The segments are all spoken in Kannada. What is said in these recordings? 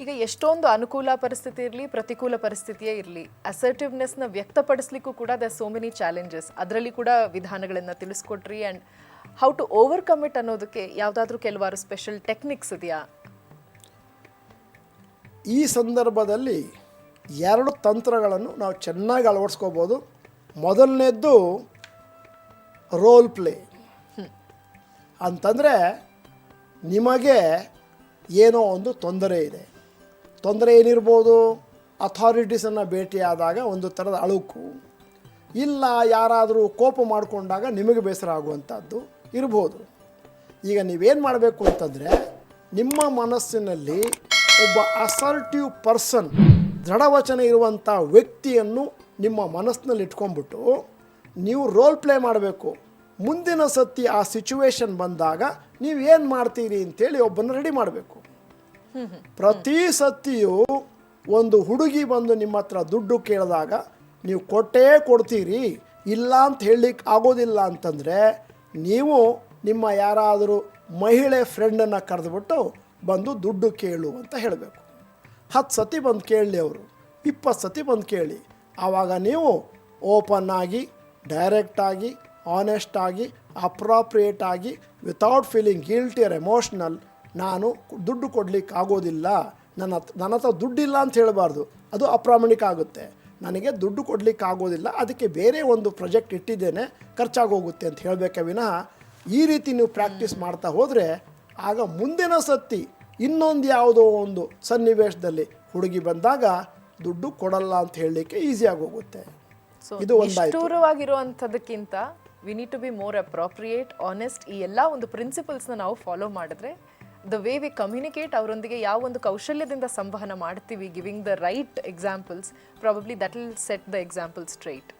ಈಗ ಎಷ್ಟೊಂದು ಅನುಕೂಲ ಪರಿಸ್ಥಿತಿ ಇರಲಿ ಪ್ರತಿಕೂಲ ಪರಿಸ್ಥಿತಿಯೇ ಇರಲಿ ಅಸರ್ಟಿವ್ನೆಸ್ನ ವ್ಯಕ್ತಪಡಿಸ್ಲಿಕ್ಕೂ ಕೂಡ ದ ಸೋ ಮೆನಿ ಚಾಲೆಂಜಸ್ ಅದರಲ್ಲಿ ಕೂಡ ವಿಧಾನಗಳನ್ನು ತಿಳಿಸ್ಕೊಟ್ರಿ and how to overcome it ಅನ್ನೋದಕ್ಕೆ ಯಾವುದಾದ್ರೂ ಕೆಲವಾರು ಸ್ಪೆಷಲ್ ಟೆಕ್ನಿಕ್ಸ್ ಇದೆಯಾ? ಈ ಸಂದರ್ಭದಲ್ಲಿ 2 ತಂತ್ರಗಳನ್ನು ನಾವು ಚೆನ್ನಾಗಿ ಅಳವಡಿಸ್ಕೋಬೋದು. ಮೊದಲನೇದ್ದು ರೋಲ್ ಪ್ಲೇ ಅಂತಂದರೆ, ನಿಮಗೆ ಏನೋ ಒಂದು ತೊಂದರೆ ಇದೆ. ತೊಂದರೆ ಏನಿರ್ಬೋದು? ಅಥಾರಿಟೀಸನ್ನು ಭೇಟಿಯಾದಾಗ ಒಂದು ಥರದ ಅಳುಕು, ಇಲ್ಲ ಯಾರಾದರೂ ಕೋಪ ಮಾಡಿಕೊಂಡಾಗ ನಿಮಗೆ ಬೇಸರ ಆಗುವಂಥದ್ದು ಇರ್ಬೋದು. ಈಗ ನೀವೇನು ಮಾಡಬೇಕು ಅಂತಂದರೆ, ನಿಮ್ಮ ಮನಸ್ಸಿನಲ್ಲಿ ಒಬ್ಬ ಅಸರ್ಟಿವ್ ಪರ್ಸನ್, ದೃಢವಚನ ಇರುವಂಥ ವ್ಯಕ್ತಿಯನ್ನು ನಿಮ್ಮ ಮನಸ್ಸಿನಲ್ಲಿ ಇಟ್ಕೊಂಡ್ಬಿಟ್ಟು ನೀವು ರೋಲ್ ಪ್ಲೇ ಮಾಡಬೇಕು. ಮುಂದಿನ ಸತಿ ಆ ಸಿಚುವೇಶನ್ ಬಂದಾಗ ನೀವು ಏನು ಮಾಡ್ತೀರಿ ಅಂತೇಳಿ ಒಬ್ಬನ್ನು ರೆಡಿ ಮಾಡಬೇಕು. ಪ್ರತಿ ಸತಿಯೂ ಒಂದು ಹುಡುಗಿ ಬಂದು ನಿಮ್ಮ ಹತ್ರ ದುಡ್ಡು ಕೇಳಿದಾಗ ನೀವು ಕೊಟ್ಟೇ ಕೊಡ್ತೀರಿ, ಇಲ್ಲ ಅಂತ ಹೇಳಲಿಕ್ಕೆ ಆಗೋದಿಲ್ಲ ಅಂತಂದರೆ ನೀವು ನಿಮ್ಮ ಯಾರಾದರೂ ಮಹಿಳೆ ಫ್ರೆಂಡನ್ನು ಕರೆದುಬಿಟ್ಟು ಬಂದು ದುಡ್ಡು ಕೇಳು ಅಂತ ಹೇಳಬೇಕು. 10 ಸತಿ ಬಂದು ಕೇಳಲಿ, ಅವರು 20 ಸತಿ ಬಂದು ಕೇಳಿ. ಆವಾಗ ನೀವು ಓಪನ್ ಆಗಿ, ಡೈರೆಕ್ಟಾಗಿ, ಆನೆಸ್ಟಾಗಿ, ಅಪ್ರಾಪ್ರಿಯೇಟಾಗಿ, without feeling guilty or emotional, ನಾನು ದುಡ್ಡು ಕೊಡಲಿಕ್ಕೆ ಆಗೋದಿಲ್ಲ, ನನ್ನ ಹತ್ರ ದುಡ್ಡಿಲ್ಲ ಅಂತ ಹೇಳಬಾರ್ದು, ಅದು ಅಪ್ರಾಮಾಣಿಕ ಆಗುತ್ತೆ. ನನಗೆ ದುಡ್ಡು ಕೊಡಲಿಕ್ಕೆ ಆಗೋದಿಲ್ಲ, ಅದಕ್ಕೆ ಬೇರೆ ಒಂದು ಪ್ರಾಜೆಕ್ಟ್ ಇಟ್ಟಿದ್ದೇನೆ, ಖರ್ಚಾಗೋಗುತ್ತೆ ಅಂತ ಹೇಳಬೇಕೆ ವಿನಃ ಈ ರೀತಿ ನೀವು ಪ್ರಾಕ್ಟೀಸ್ ಮಾಡ್ತಾ ಹೋದರೆ ಆಗ ಮುಂದಿನ ಸತಿ ಇನ್ನೊಂದು ಯಾವುದೋ ಒಂದು ಸನ್ನಿವೇಶದಲ್ಲಿ ಹುಡುಗಿ ಬಂದಾಗ ದುಡ್ಡು ಕೊಡಲ್ಲ ಅಂತ ಹೇಳಲಿಕ್ಕೆ ಈಸಿಯಾಗಿ ಹೋಗುತ್ತೆ. ಇದು ನಿಷ್ಠೂರವಾಗಿರುವಂಥದ್ದಕ್ಕಿಂತ we need to be more appropriate, honest, ಈ ಎಲ್ಲ ಒಂದು ಪ್ರಿನ್ಸಿಪಲ್ಸ್ನ ನಾವು ಫಾಲೋ ಮಾಡಿದ್ರೆ ದ ವೇ ವಿ ಕಮ್ಯುನಿಕೇಟ್, ಅವರೊಂದಿಗೆ ಯಾವ ಒಂದು ಕೌಶಲ್ಯದಿಂದ ಸಂವಹನ ಮಾಡ್ತೀವಿ, giving the right examples, probably that will set the example straight.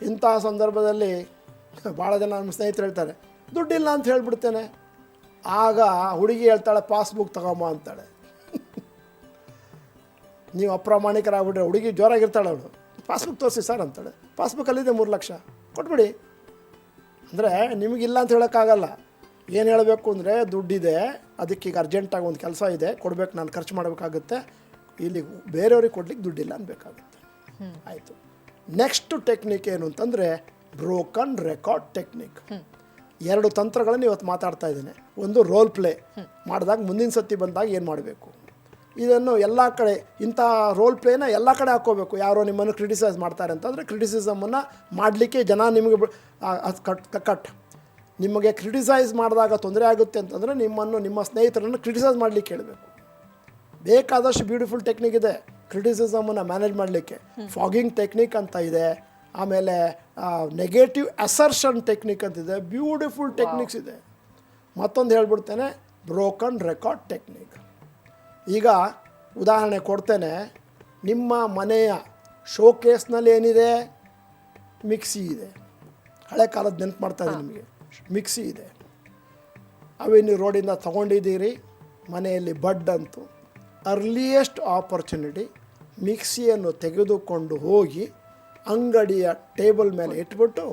ಇಂತಹ ಸಂದರ್ಭದಲ್ಲಿ ಭಾಳ ಜನ ನಮ್ಮ ಸ್ನೇಹಿತರು ಹೇಳ್ತಾರೆ, ದುಡ್ಡಿಲ್ಲ ಅಂತ ಹೇಳ್ಬಿಡ್ತೇನೆ. ಆಗ ಹುಡುಗಿ ಹೇಳ್ತಾಳೆ, ಪಾಸ್ಬುಕ್ ತಗೊಂಬ ಅಂತಾಳೆ. ನೀವು ಅಪ್ರಾಮಾಣಿಕರಾಗ್ಬಿಟ್ರೆ ಹುಡುಗಿ ಜೋರಾಗಿರ್ತಾಳೆ, ಅವಳು ಪಾಸ್ಬುಕ್ ತೋರಿಸಿ ಸರ್ ಅಂತಾಳೆ. ಪಾಸ್ಬುಕ್ಕಲ್ಲಿದೆ 3 ಲಕ್ಷ ಕೊಟ್ಬಿಡಿ ಅಂದರೆ ನಿಮಗಿಲ್ಲ ಅಂತ ಹೇಳೋಕ್ಕಾಗಲ್ಲ. ಏನು ಹೇಳಬೇಕು ಅಂದರೆ, ದುಡ್ಡಿದೆ, ಅದಕ್ಕೀಗ ಅರ್ಜೆಂಟಾಗಿ ಒಂದು ಕೆಲಸ ಇದೆ, ಕೊಡಬೇಕು, ನಾನು ಖರ್ಚು ಮಾಡಬೇಕಾಗುತ್ತೆ, ಇಲ್ಲಿ ಬೇರೆಯವ್ರಿಗೆ ಕೊಡ್ಲಿಕ್ಕೆ ದುಡ್ಡಿಲ್ಲ ಅನ್ಬೇಕಾಗುತ್ತೆ. ಆಯಿತು. ನೆಕ್ಸ್ಟ್ ಟೆಕ್ನಿಕ್ ಏನು ಅಂತಂದರೆ ಬ್ರೋಕನ್ ರೆಕಾರ್ಡ್ ಟೆಕ್ನಿಕ್. 2 ತಂತ್ರಗಳನ್ನು ಇವತ್ತು ಮಾತಾಡ್ತಾ ಇದ್ದೇನೆ. ಒಂದು ರೋಲ್ ಪ್ಲೇ ಮಾಡಿದಾಗ ಮುಂದಿನ ಸತಿ ಬಂದಾಗ ಏನು ಮಾಡಬೇಕು, ಇದನ್ನು ಎಲ್ಲ ಕಡೆ ಇಂಥ ರೋಲ್ ಪ್ಲೇನ ಎಲ್ಲ ಕಡೆ ಹಾಕ್ಕೋಬೇಕು. ಯಾರೋ ನಿಮ್ಮನ್ನು ಕ್ರಿಟಿಸೈಸ್ ಮಾಡ್ತಾರೆ ಅಂತಂದರೆ ಕ್ರಿಟಿಸಿಸಮನ್ನು ಮಾಡಲಿಕ್ಕೆ ಜನ ನಿಮಗೆ ಕಟ್ ನಿಮಗೆ ಕ್ರಿಟಿಸೈಸ್ ಮಾಡಿದಾಗ ತೊಂದರೆ ಆಗುತ್ತೆ ಅಂತಂದರೆ ನಿಮ್ಮನ್ನು ನಿಮ್ಮ ಸ್ನೇಹಿತರನ್ನು ಕ್ರಿಟಿಸೈಸ್ ಮಾಡಲಿಕ್ಕೆ ಹೇಳಬೇಕು. ಬೇಕಾದಷ್ಟು ಬ್ಯೂಟಿಫುಲ್ ಟೆಕ್ನಿಕ್ ಇದೆ ಕ್ರಿಟಿಸಿಸಮನ್ನು ಮ್ಯಾನೇಜ್ ಮಾಡಲಿಕ್ಕೆ. ಫಾಗಿಂಗ್ ಟೆಕ್ನಿಕ್ ಅಂತ ಇದೆ, ಆಮೇಲೆ ನೆಗೆಟಿವ್ ಅಸರ್ಷನ್ ಟೆಕ್ನಿಕ್ ಅಂತಿದೆ, ಬ್ಯೂಟಿಫುಲ್ ಟೆಕ್ನಿಕ್ಸ್ ಇದೆ. ಮತ್ತೊಂದು ಹೇಳ್ಬಿಡ್ತೇನೆ, ಬ್ರೋಕನ್ ರೆಕಾರ್ಡ್ ಟೆಕ್ನಿಕ್. ಈಗ ಉದಾಹರಣೆ ಕೊಡ್ತೇನೆ. ನಿಮ್ಮ ಮನೆಯ ಶೋಕೇಸ್ನಲ್ಲಿ ಏನಿದೆ? ಮಿಕ್ಸಿ ಇದೆ. ಹಳೆ ಕಾಲದ ನೆನಪು ಮಾಡ್ತಾಯಿದೆ ನಿಮಗೆ. ಮಿಕ್ಸಿ ಇದೆ, ಅವೆನ್ಯೂ ರೋಡಿಂದ ತೊಗೊಂಡಿದ್ದೀರಿ, ಮನೆಯಲ್ಲಿ ಬಡ್ ಅಂತು. ಅರ್ಲಿಯೆಸ್ಟ್ ಆಪರ್ಚುನಿಟಿ ಮಿಕ್ಸಿಯನ್ನು ತೆಗೆದುಕೊಂಡು ಹೋಗಿ ಅಂಗಡಿಯ ಟೇಬಲ್ ಮೇಲೆ ಇಟ್ಬಿಟ್ಟು,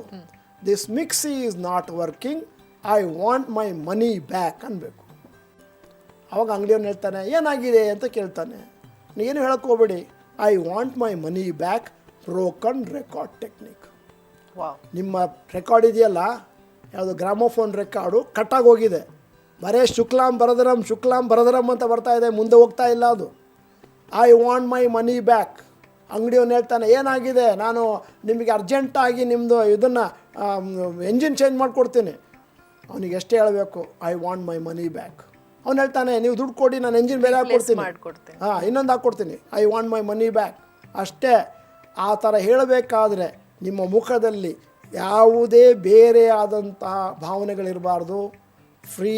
this mixie is not working, I want my money back ಅನ್ಬೇಕು. ಅವಾಗ ಅಂಗಡಿಯವನು ಹೇಳ್ತಾನೆ, ಏನಾಗಿದೆ ಅಂತ ಕೇಳ್ತಾನೆ. ನೀನು ಹೇಳಕ್ಕೆ ಹೋಗ್ಬೇಡಿ, I want my money back. Broken record technique. ನಿಮ್ಮ ರೆಕಾರ್ಡ್ ಇದೆಯಲ್ಲ, ಯಾವುದು ಗ್ರಾಮೋಫೋನ್ ರೆಕಾರ್ಡು ಕಟ್ಟಾಗಿ ಹೋಗಿದೆ, ಬರೇ ಶುಕ್ಲಾಂ ಬರದರಂ ಅಂತ ಬರ್ತಾ ಇದೆ, ಮುಂದೆ ಹೋಗ್ತಾ ಇಲ್ಲ ಅದು. I want my money back. ಅಂಗಡಿಯವನು ಹೇಳ್ತಾನೆ, ಏನಾಗಿದೆ, ನಾನು ನಿಮಗೆ ಅರ್ಜೆಂಟಾಗಿ ನಿಮ್ಮದು ಇದನ್ನು ಎಂಜಿನ್ ಚೇಂಜ್ ಮಾಡಿಕೊಡ್ತೀನಿ. ಅವನಿಗೆ ಎಷ್ಟೇ ಹೇಳಬೇಕು, I want my money back. ಅವ್ನು ಹೇಳ್ತಾನೆ, ನೀವು ದುಡ್ಡು ಕೊಡಿ, ನಾನು ಎಂಜಿನ್ ಬೇರೆ ಹಾಕ್ಕೊಡ್ತೀನಿ, ಇನ್ನೊಂದು ಹಾಕ್ಕೊಡ್ತೀನಿ, I want my money back. ಅಷ್ಟೇ. ಆ ಥರ ಹೇಳಬೇಕಾದ್ರೆ ನಿಮ್ಮ ಮುಖದಲ್ಲಿ ಯಾವುದೇ ಬೇರೆ ಆದಂತಹ ಭಾವನೆಗಳಿರಬಾರ್ದು. Free,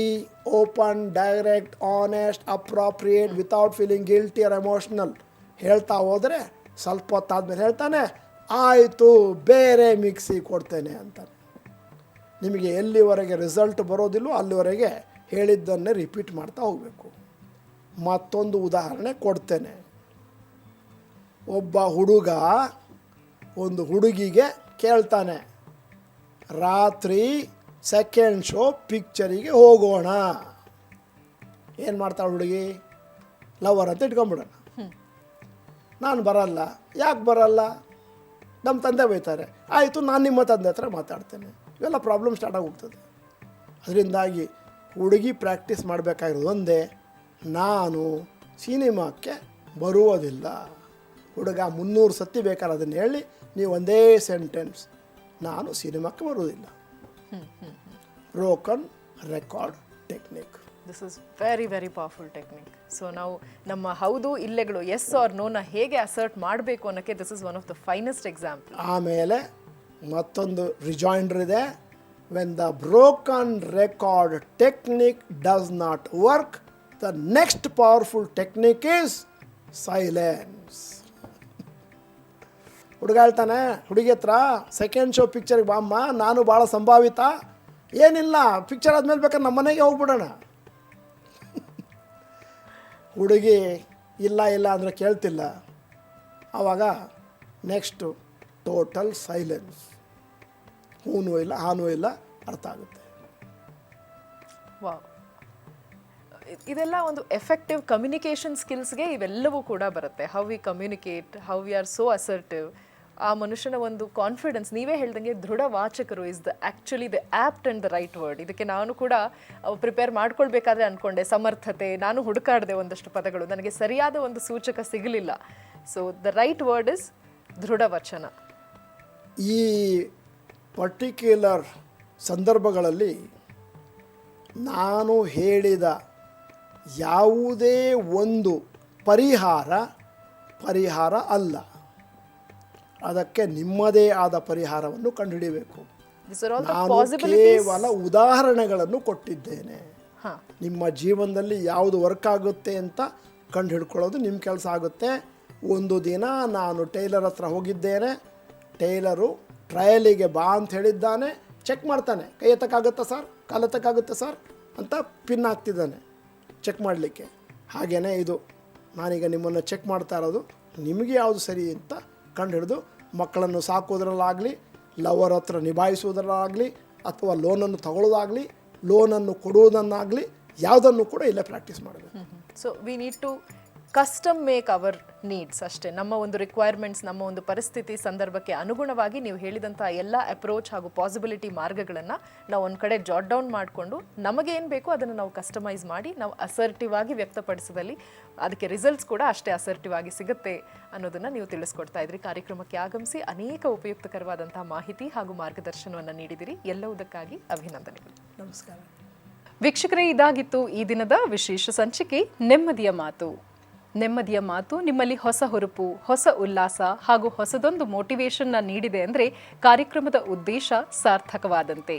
open, direct, honest, appropriate, without feeling guilty or emotional ಹೇಳ್ತಾ ಹೋದರೆ ಸ್ವಲ್ಪ ಹೊತ್ತಾದ್ಮೇಲೆ ಹೇಳ್ತಾನೆ, ಆಯಿತು ಬೇರೆ ಮಿಕ್ಸಿ ಕೊಡ್ತೇನೆ ಅಂತಾನೆ. ನಿಮಗೆ ಎಲ್ಲಿವರೆಗೆ ರಿಸಲ್ಟ್ ಬರೋದಿಲ್ಲೋ ಅಲ್ಲಿವರೆಗೆ ಹೇಳಿದ್ದನ್ನೇ ರಿಪೀಟ್ ಮಾಡ್ತಾ ಹೋಗಬೇಕು. ಮತ್ತೊಂದು ಉದಾಹರಣೆ ಕೊಡ್ತೇನೆ. ಒಬ್ಬ ಹುಡುಗ ಒಂದು ಹುಡುಗಿಗೆ ಕೇಳ್ತಾನೆ, ರಾತ್ರಿ ಸೆಕೆಂಡ್ ಶೋ ಪಿಕ್ಚರಿಗೆ ಹೋಗೋಣ. ಏನು ಮಾಡ್ತಾಳೆ ಹುಡುಗಿ? ಲವರ್ ಅಂತ ಇಟ್ಕೊಂಬಿಡೋಣ. ನಾನು ಬರಲ್ಲ, ಯಾಕೆ ಬರಲ್ಲ, ನಮ್ಮ ತಂದೆ ಬೈತಾರೆ, ಆಯಿತು ನಾನು ನಿಮ್ಮ ತಂದೆ ಹತ್ರ ಮಾತಾಡ್ತೇನೆ. ಇವೆಲ್ಲ ಪ್ರಾಬ್ಲಮ್ ಸ್ಟಾರ್ಟ್ ಆಗಿ ಹೋಗ್ತದೆ. ಅದರಿಂದಾಗಿ ಹುಡುಗಿ ಪ್ರಾಕ್ಟೀಸ್ ಮಾಡಬೇಕಾಗಿರೋದು ಒಂದೇ, ನಾನು ಸಿನಿಮಾಕ್ಕೆ ಬರುವುದಿಲ್ಲ. ಹುಡುಗ 300 ಸತಿ ಬೇಕಾದ್ರೆ ಅದನ್ನು ಹೇಳಿ, ನೀವು ಒಂದೇ ಸೆಂಟೆನ್ಸ್, ನಾನು ಸಿನಿಮಾಕ್ಕೆ ಬರುವುದಿಲ್ಲ. Broken record technique. This is very very powerful technique. So ನಾವು ನಮ್ಮ ಹೌದು ಇಲ್ಲೆಗಳು ಎಸ್ ಆರ್ ನೋನ ಹೇಗೆ ಅಸರ್ಟ್ ಮಾಡಬೇಕು ಅನ್ನೋಕ್ಕೆ this is one of the finest example. ಆಮೇಲೆ ಮತ್ತೊಂದು ರಿಜಾಯಿಂಡರ್ ಇದೆ. When the broken record technique does not work, the next powerful technique is silence. ಹುಡುಗ ಹೇಳ್ತಾನೆ ಹುಡುಗಿ ಹತ್ರ, ಸೆಕೆಂಡ್ ಶೋ ಪಿಕ್ಚರ್ಗೆ ಬಾಮ್ಮ, ನಾನು ಭಾಳ ಸಂಭಾವಿತ, ಏನಿಲ್ಲ ಪಿಕ್ಚರ್ ಆದಮೇಲೆ ಬೇಕಾದ್ರೆ ನಮ್ಮ ಮನೆಗೆ ಹೋಗ್ಬಿಡೋಣ. ಹುಡುಗಿ ಇಲ್ಲ ಇಲ್ಲ ಅಂದರೆ ಕೇಳ್ತಿಲ್ಲ. ಆವಾಗ ನೆಕ್ಸ್ಟು ಟೋಟಲ್ ಸೈಲೆನ್ಸ್, ಹೂನೂ ಇಲ್ಲ ಹಾನೂ ಇಲ್ಲ, ಅರ್ಥ ಆಗುತ್ತೆ. ವಾವ್, ಇದೆಲ್ಲ ಒಂದು ಎಫೆಕ್ಟಿವ್ ಕಮ್ಯುನಿಕೇಷನ್ ಸ್ಕಿಲ್ಸ್ಗೆ ಇವೆಲ್ಲವೂ ಕೂಡ ಬರುತ್ತೆ. How we communicate, how we are so assertive, ಆ ಮನುಷ್ಯನ ಒಂದು ಕಾನ್ಫಿಡೆನ್ಸ್. ನೀವೇ ಹೇಳ್ದಂಗೆ ದೃಢ ವಾಚಕರು is actually the apt and the right word. ಇದಕ್ಕೆ ನಾನು ಕೂಡ ಪ್ರಿಪೇರ್ ಮಾಡ್ಕೊಳ್ಬೇಕಾದ್ರೆ ಅಂದ್ಕೊಂಡೆ ಸಮರ್ಥತೆ, ನಾನು ಹುಡುಕಾಡಿದೆ ಒಂದಷ್ಟು ಪದಗಳು, ನನಗೆ ಸರಿಯಾದ ಒಂದು ಸೂಚಕ ಸಿಗಲಿಲ್ಲ. So the right word is ದೃಢ ವಚನ. ಈ ಪರ್ಟಿಕ್ಯುಲರ್ ಸಂದರ್ಭಗಳಲ್ಲಿ ನಾನು ಹೇಳಿದ ಯಾವುದೇ ಒಂದು ಪರಿಹಾರ ಅಲ್ಲ, ಅದಕ್ಕೆ ನಿಮ್ಮದೇ ಆದ ಪರಿಹಾರವನ್ನು ಕಂಡುಹಿಡಿಯಬೇಕು. ನಾನು ಕೇವಲ ಉದಾಹರಣೆಗಳನ್ನು ಕೊಟ್ಟಿದ್ದೇನೆ. ನಿಮ್ಮ ಜೀವನದಲ್ಲಿ ಯಾವುದು ವರ್ಕ್ ಆಗುತ್ತೆ ಅಂತ ಕಂಡು ಹಿಡ್ಕೊಳ್ಳೋದು ನಿಮ್ಮ ಕೆಲಸ ಆಗುತ್ತೆ. ಒಂದು ದಿನ ನಾನು ಟೈಲರ್ ಹತ್ರ ಹೋಗಿದ್ದೇನೆ. ಟೈಲರು ಟ್ರಯಲಿಗೆ ಬಾ ಅಂತ ಹೇಳಿದ್ದಾನೆ. ಚೆಕ್ ಮಾಡ್ತಾನೆ, ಕೈ ಎತ್ತಕ್ಕಾಗುತ್ತಾ ಸರ್, ಕಾಲು ಎತ್ತಕ್ಕಾಗುತ್ತೆ ಸರ್ ಅಂತ ಪಿನ್ ಹಾಕ್ತಿದ್ದಾನೆ ಚೆಕ್ ಮಾಡಲಿಕ್ಕೆ. ಹಾಗೆಯೇ ಇದು ನಾನೀಗ ನಿಮ್ಮನ್ನು ಚೆಕ್ ಮಾಡ್ತಾ ಇರೋದು, ನಿಮಗೆ ಯಾವುದು ಸರಿ ಅಂತ ಕಂಡು ಹಿಡಿದು ಮಕ್ಕಳನ್ನು ಸಾಕೋದ್ರಲ್ಲಾಗಲಿ, ಲವರ್ ಹತ್ರ ನಿಭಾಯಿಸುವುದರಲ್ಲಾಗಲಿ, ಅಥವಾ ಲೋನನ್ನು ತಗೊಳ್ಳೋದಾಗಲಿ, ಲೋನನ್ನು ಕೊಡುವುದನ್ನಾಗಲಿ, ಯಾವುದನ್ನು ಕೂಡ ಇಲ್ಲೇ ಪ್ರಾಕ್ಟೀಸ್ ಮಾಡಬೇಕು. So we need to custom make our needs ಅಷ್ಟೇ. ನಮ್ಮ ಒಂದು ರಿಕ್ವೈರ್ಮೆಂಟ್ಸ್, ನಮ್ಮ ಒಂದು ಪರಿಸ್ಥಿತಿ ಸಂದರ್ಭಕ್ಕೆ ಅನುಗುಣವಾಗಿ ನೀವು ಹೇಳಿದಂಥ ಎಲ್ಲ ಅಪ್ರೋಚ್ ಹಾಗೂ ಪಾಸಿಬಿಲಿಟಿ ಮಾರ್ಗಗಳನ್ನು ನಾವು ಒಂದು ಕಡೆ ಜಾಟ್ ಡೌನ್ ಮಾಡಿಕೊಂಡು ನಮಗೇನು ಬೇಕೋ ಅದನ್ನು ನಾವು ಕಸ್ಟಮೈಸ್ ಮಾಡಿ ನಾವು ಅಸರ್ಟಿವ್ ಆಗಿ ವ್ಯಕ್ತಪಡಿಸಿದಲ್ಲಿ ಅದಕ್ಕೆ ರಿಸಲ್ಟ್ಸ್ ಕೂಡ ಅಷ್ಟೇ ಅಸರ್ಟಿವ್ ಆಗಿ ಸಿಗುತ್ತೆ ಅನ್ನೋದನ್ನು ನೀವು ತಿಳಿಸ್ಕೊಡ್ತಾ ಇದ್ರಿ. ಕಾರ್ಯಕ್ರಮಕ್ಕೆ ಆಗಮಿಸಿ ಅನೇಕ ಉಪಯುಕ್ತಕರವಾದಂಥ ಮಾಹಿತಿ ಹಾಗೂ ಮಾರ್ಗದರ್ಶನವನ್ನು ನೀಡಿದಿರಿ. ಎಲ್ಲವುದಕ್ಕಾಗಿ ಅಭಿನಂದನೆಗಳು. ನಮಸ್ಕಾರ ವೀಕ್ಷಕರೇ, ಇದಾಗಿತ್ತು ಈ ದಿನದ ವಿಶೇಷ ಸಂಚಿಕೆ ನೆಮ್ಮದಿಯ ಮಾತು. ನೆಮ್ಮದಿಯ ಮಾತು ನಿಮ್ಮಲ್ಲಿ ಹೊಸ ಹುರುಪು, ಹೊಸ ಉಲ್ಲಾಸ ಹಾಗೂ ಹೊಸದೊಂದು ಮೋಟಿವೇಶನ್ನ ನೀಡಿದೆ ಅಂದರೆ ಕಾರ್ಯಕ್ರಮದ ಉದ್ದೇಶ ಸಾರ್ಥಕವಾದಂತೆ.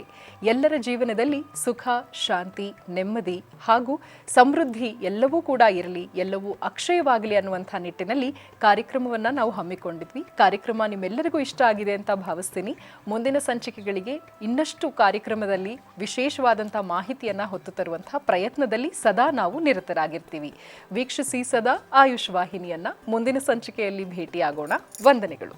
ಎಲ್ಲರ ಜೀವನದಲ್ಲಿ ಸುಖ, ಶಾಂತಿ, ನೆಮ್ಮದಿ ಹಾಗೂ ಸಮೃದ್ಧಿ ಎಲ್ಲವೂ ಕೂಡ ಇರಲಿ, ಎಲ್ಲವೂ ಅಕ್ಷಯವಾಗಲಿ ಅನ್ನುವಂಥ ನಿಟ್ಟಿನಲ್ಲಿ ಕಾರ್ಯಕ್ರಮವನ್ನು ನಾವು ಹಮ್ಮಿಕೊಂಡಿದ್ವಿ. ಕಾರ್ಯಕ್ರಮ ನಿಮ್ಮೆಲ್ಲರಿಗೂ ಇಷ್ಟ ಆಗಿದೆ ಅಂತ ಭಾವಿಸ್ತೀನಿ. ಮುಂದಿನ ಸಂಚಿಕೆಗಳಿಗೆ ಇನ್ನಷ್ಟು ಕಾರ್ಯಕ್ರಮದಲ್ಲಿ ವಿಶೇಷವಾದಂಥ ಮಾಹಿತಿಯನ್ನು ಹೊತ್ತು ತರುವಂಥ ಪ್ರಯತ್ನದಲ್ಲಿ ಸದಾ ನಾವು ನಿರತರಾಗಿರ್ತೀವಿ. ವೀಕ್ಷಿಸಿ ಸದಾ ಆಯುಷ್ ವಾಹಿನಿಯನ್ನ. ಮುಂದಿನ ಸಂಚಿಕೆಯಲ್ಲಿ ಭೇಟಿಯಾಗೋಣ. ವಂದನೆಗಳು.